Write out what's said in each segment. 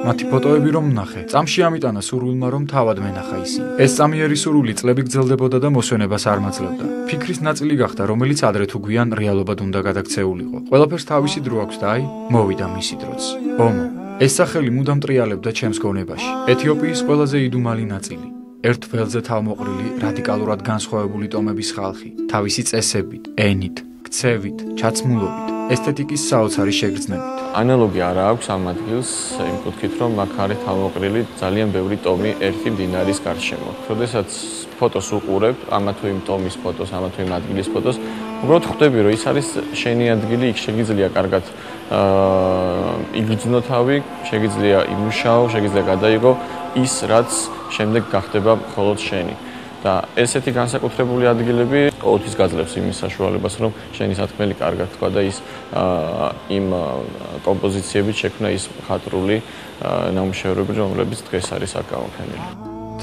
მათი ფოტოები რომ ვნახე, წამში ამიტანა სურვილმა რომ თავად მენახა ისინი. ეს წამიერი სურვილი წლები გრძელდებოდა და მოსვენებას არ მაძლევდა. ფიქრის ნაწილი გახდა, რომელიც ადრე თუ გვიან რეალობად უნდა გადაქცეულიყო. ყველაფერს თავისი დრო აქვს და აი, მოვიდა მისი დროც. ომო. ეს სახელი მუდამ ტრიალებდა ჩემს გონებაში. ეთიოპიის ყველაზე იდუმალი ნაწილი. ერთ ველზე თავმოყრილი, რადიკალურად განსხვავებული ტომების ხალხი, თავისი წესებით, ენით, ქცევით, ჩაცმულობით, ესთეტიკის საოცარი შეგრძნებით. ანალოგი არა აქვს ამ ადგილს იმ კუთხით, რომ აქ არის თავმოყრილი ძალიან ბევრი ტომი ერთი მდინარის გარშემო. როდესაც ფოტოს უყურებ, ამა თუ იმ ტომის ფოტოს, ამა თუ იმ ადგილის ფოტოს, უბრალოდ ხვდები, რომ ის არის შენი ადგილი, იქ შეგიძლია კარგად იგრძნო თავი, შეგიძლია იმუშაო, შეგიძლია გადაიღო ის, რაც შემდეგ გახდება მხოლოდ შენი. და ესეთი განსაკუთრებული ადგილები ყოველთვის გაძლევს იმის საშუალებას, რომ შენი სათქმელი კარგად თქვა და ის იმ კომპოზიციებით შექმნა ის მხატვრული ნამუშევრები, რომლებიც დღეს არის აქ გამოფენილი.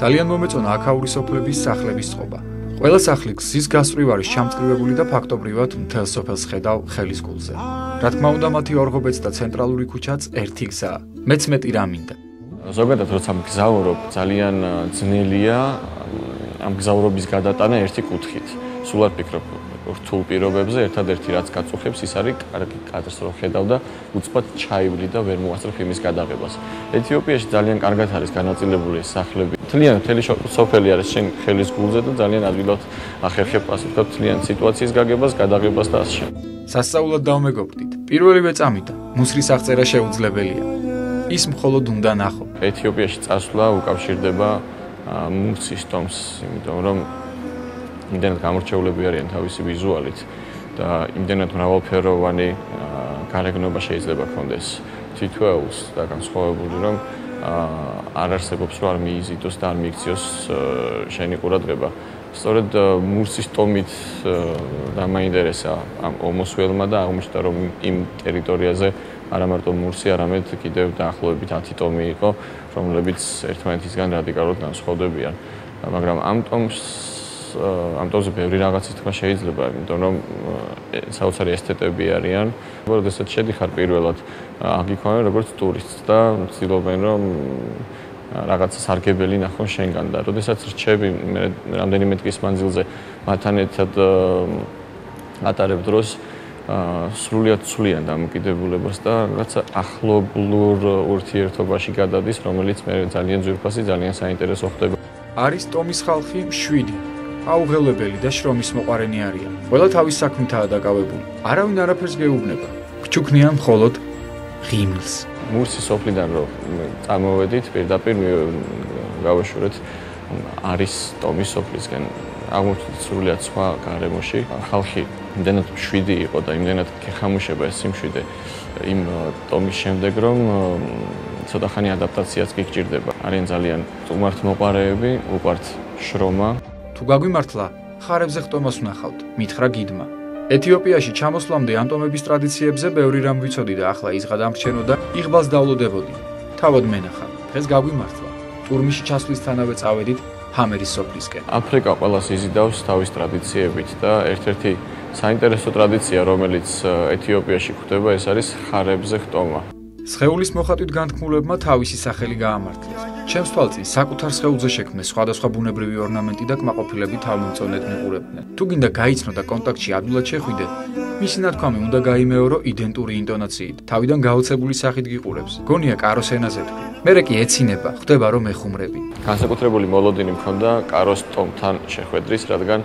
ძალიან მომეწონა აქაური სოფლების სახლების წყობა. ყველა სახლი გზის გასწვრივ არის ჩამწკრივებული და ფაქტობრივად მთელ სოფელს ხედავ ხელის გულზე. რა თქმა უნდა, მათი ორღობეც და ცენტრალური ქუჩაც ერთი გზაა. მეც მეტი რა მინდა. ზოგადად, როცა მგზავრობ, ძალიან ძნელია ამ გზავრობის გადატანა ერთი კუთხით. სულ არ ფიქრობ რთულ პირობებზე, ერთადერთი რაც გაწუხებს, ის არის კარგი კადრს რო ხედავ და უცბად ჩაივლი და ვერ მოასწრებ იმის გადაღებას. ეთიოპიაში ძალიან კარგად არის განაწილებული სახლები. მთელი სოფელი არის შენ ხელის გულზე და ძალიან ადვილად ახერხებ, ასე ვთქვათ, მთლიან სიტუაციის გაგებას, გადაღებას და ასე შემდეგ. სასწაულად დავმეგობრდით. პირველივე წამით მუსრის აღწერა შეუძლებელია. ის მხოლოდ უნდა ნახო. ეთიოპიაში წასვლა უკავშირდება მუსის ტომს, იმიტომ რომ იმდენად გამორჩეულები არიან თავისი ვიზუალით და იმდენად მრავალფეროვანი გარეგნობა შეიძლება ჰქონდეს თითოეულს და განსხვავებული, რომ არ არსებობს რომ არ მიიზიდოს და არ მიიქციოს შენი ყურადღება. სწორედ მუსის ტომით დამაინტერესა ამ ომოსველმა და აღმოჩნდა, რომ იმ ტერიტორიაზე არა მარტო მურსი, არამედ კიდევ დაახლოებით 10 ტომი იყო, რომლებიც ერთმანეთისგან რადიკალურად განსხვავდებიან. მაგრამ ამ ტომზე ბევრი რაღაცის თქმა შეიძლება, იმიტომ რომ საოცარი ესთეტები არიან. როდესაც შედიხარ პირველად, აგიქონენ როგორც ტურისტს და ცდილობენ რომ რაღაცა სარგებელი ნახონ შენგან და როდესაც რჩები მე რამდენიმე დღის მანძილზე მათთან ერთად ატარებ დროს სრულიად ცვლიან დამოკიდებულებას და რაღაცა ახლობლურ ურთიერთობაში გადადის, რომელიც მე ძალიან ძვირფასი, ძალიან საინტერესო ხდება. არის ტომის ხალხი 7. აუღელებელი და შრომის მოყარენი არიან. ყველა თავის საქმითაა დაკავებული. არავინ არაფერს გეუბნება. გჩუქნიან მხოლოდ ღიმილს. მურსის სოფლიდან რომ წამოვედით, პირდაპირ გავაშურეთ არის ტომის სოფლისგან. აღმოჩნდით სრულიად სხვა გარემოში. ხალხი იმდენად 7 იყო და იმდენად გეხამუშება ეს სიმშვიდე იმ ტომის შემდეგ, რომ ცოტა ხანი ადაპტაციაც გიჭირდება. არიან ძალიან სტუმართ მოყარეები, უყვართ შრომა. თუ გაგვიმართლა, ხარებზე ხტომას ვნახავთ, მითხრა გიდმა. ეთიოპიაში ჩამოსვლამდე ამ ტომების ტრადიციებზე ბევრი რამ ვიცოდი და ახლა ის გადამრჩენო და იღბალს დავლოდებოდი. თავად მენახა. დღეს გაგვიმართლა. ტურმიში ჩასვლისთანავე წავედით ჰამერის სოფლისკენ. აფრიკა ყველას იზიდავს თავის ტრადიციებით და ერთ-ერთი საინტერესო ტრადიცია, რომელიც ეთიოპიაში გვხვდება, ეს არის ხარებზე ხტომა. სხეულის მოხატვით განთქმულებმა თავისი სახელი გაამართლეს. ჩემს თვალწინ საკუთარ სხეულზე შექმნეს სხვადასხვა ბუნებრივი ორნამენტი და კმაყოფილები თავმომწონედ მიყურებდნენ. თუ გინდა გაიცნო და კონტაქტში ადვილად შეხვიდე, მისი ნათქვამი უნდა გაიმეორო იდენტური ინტონაციით. თავიდან გაოცებული სახით გიყურებს. გონია კაროს ენაზე თქვი. მერე კი ეცინება, ხვდება რომ ეხუმრები. განსაკუთრებული მოლოდინი მქონდა კაროს ტომთან შეხვედრის, რადგან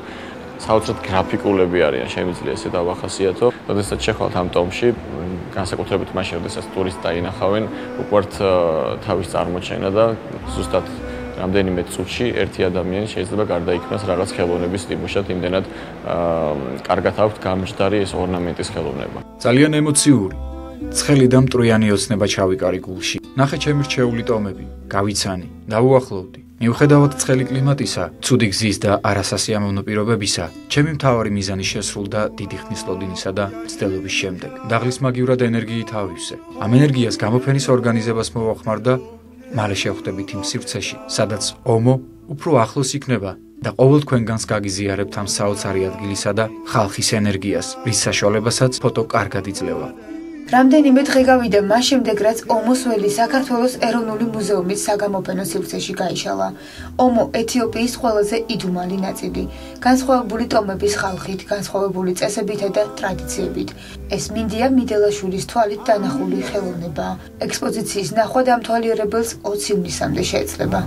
საოცრად გრაფიკულები არიან, შემიძლია ესე დავახასიათო. როდესაც შეხვალთ ამ ტომში, განსაკუთრებით მაშინ, როდესაც ტურისტს დაინახავენ, უყვართ თავის წარმოჩენა და ზუსტად რამდენიმე წუთში ერთი ადამიანი შეიძლება გარდაიქმნას რაღაც ხელოვნების ნიმუშად, იმდენად კარგად აქვთ გამჯდარი ეს ორნამენტის ხელოვნება. ძალიან ემოციური. ცხელი და მტრიანი ოცნება ჩავიკარი გულში. ნახე ჩემი რჩეული ტომები, გავიცანი, დავუახლოვდი. მიუხედავად ცხელი კლიმატისა, ცუდი გზის და არასასიამოვნო პირობებისა, ჩემი მთავარი მიზანი შესრულდა დიდი ხნის ლოდინისა და მცდელობის შემდეგ. დაღლის მაგივრად ენერგიით ავივსე. ამ ენერგიას გამოფენის ორგანიზებას მოვახმარდა, მალე შევხვდებით იმ სივრცეში, სადაც ომო უფრო ახლოს იქნება და ყოველ თქვენგანს გაგიზიარებთ ამ საოცარი ადგილისა და ხალხის ენერგიას, რის საშუალებასაც ფოტო კარგად იძლევა. რამდენიმე დღე გავიდა მას შემდეგ, რაც ომოს ველი საქართველოს ეროვნული მუზეუმის საგამოფენო სივრცეში გაიშალა. ომო ეთიოპიის ყველაზე იდუმალი ნაწილი, განსხვავებული ტომების ხალხით, განსხვავებული წესებითა და ტრადიციებით. ეს მინდია მიდელაშვილის თვალით დანახული ხელოვნებაა. ექსპოზიციის ნახვა დამთვალიერებელს 20 ივნისამდე შეეძლება.